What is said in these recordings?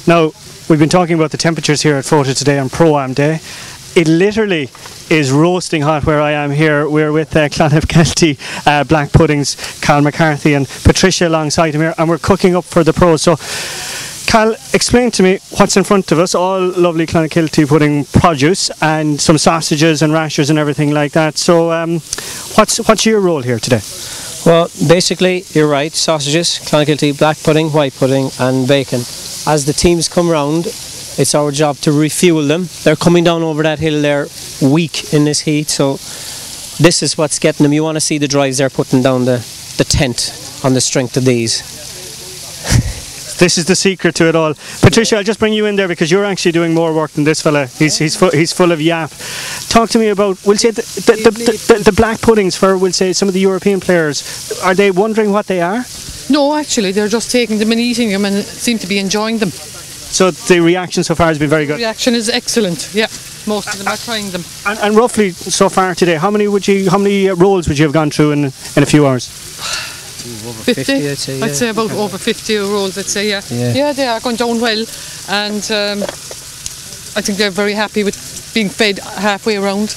Now, we've been talking about the temperatures here at Fota today on Pro-Am Day. It literally is roasting hot where I am here. We're with Clonakilty Black Pudding's Colm McCarthy and Patricia alongside him here, and we're cooking up for the pros. So, Cal, explain to me what's in front of us. All lovely Clonakilty Pudding produce and some sausages and rashers and everything like that. So, what's your role here today? Well, basically, you're right. Sausages, Clonakilty Black Pudding, White Pudding and bacon. As the teams come round, it's our job to refuel them. They're coming down over that hill, they're weak in this heat, so this is what's getting them. You want to see the drives they're putting down the tent on the strength of these. This is the secret to it all. Patricia, I'll just bring you in there because you're actually doing more work than this fella. He's full of yap. Talk to me about, we'll say, the black puddings for, we'll say, some of the European players. Are they wondering what they are? No, actually, they're just taking them and eating them and seem to be enjoying them. So the reaction so far has been very good? The reaction is excellent, yeah. Most of them are trying them. And roughly so far today, how many rolls would you have gone through in a few hours? Over 50, I'd say. I'd say about over 50 rolls, I'd say, yeah. Yeah, they are going down well, and I think they're very happy with being fed halfway around.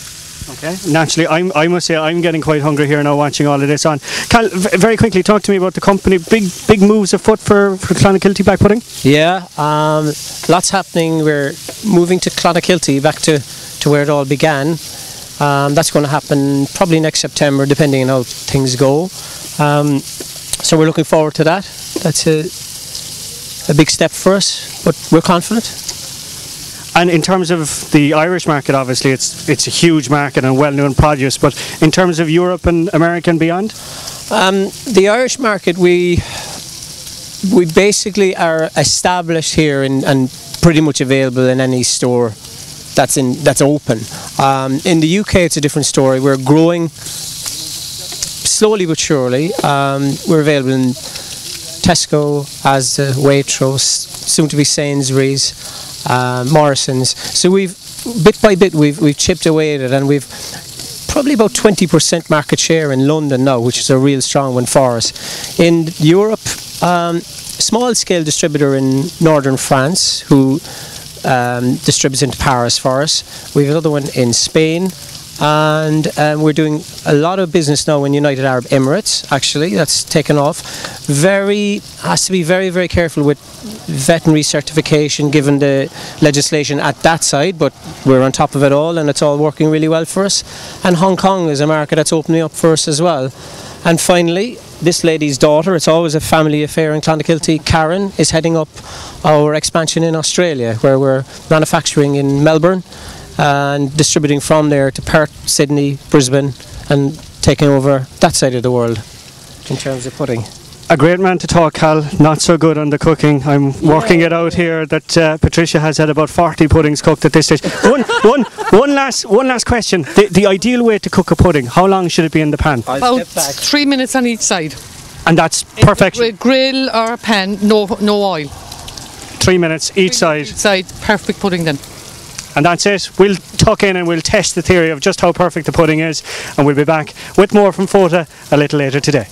Okay, naturally, I must say I'm getting quite hungry here now watching all of this on. Cal, very quickly, talk to me about the company. Big moves afoot for Clonakilty Black Pudding? Yeah, lots happening. We're moving to Clonakilty, back to where it all began. That's going to happen probably next September, depending on how things go. So we're looking forward to that. That's a big step for us, but we're confident. And in terms of the Irish market, obviously it's a huge market and well-known produce, but in terms of Europe and America and beyond? The Irish market, we basically are established here and pretty much available in any store that's open. In the UK it's a different story. We're growing slowly but surely. We're available in Tesco, Asda, Waitrose, soon to be Sainsbury's, Morrison's. So we've bit by bit we've chipped away at it, and we've probably about 20% market share in London now, which is a real strong one for us. In Europe, small scale distributor in northern France who distributes into Paris for us. We have another one in Spain, and we're doing a lot of business now in United Arab Emirates. Actually, that's taken off. Has to be very, very careful with veterinary certification given the legislation at that side, but we're on top of it all and it's all working really well for us. And Hong Kong is a market that's opening up for us as well. And finally, this lady's daughter, it's always a family affair in Clonakilty, Karen, is heading up our expansion in Australia, where we're manufacturing in Melbourne and distributing from there to Perth, Sydney, Brisbane, and taking over that side of the world in terms of pudding. A great man to talk, Cal. Not so good on the cooking. I'm working it out here that Patricia has had about 40 puddings cooked at this stage. One last question. The ideal way to cook a pudding, how long should it be in the pan? About 3 minutes on each side. And that's perfection? With grill or a pan, no oil. 3 minutes each side. Each side, perfect pudding then. And that's it. We'll tuck in and we'll test the theory of just how perfect the pudding is, and we'll be back with more from Fota a little later today.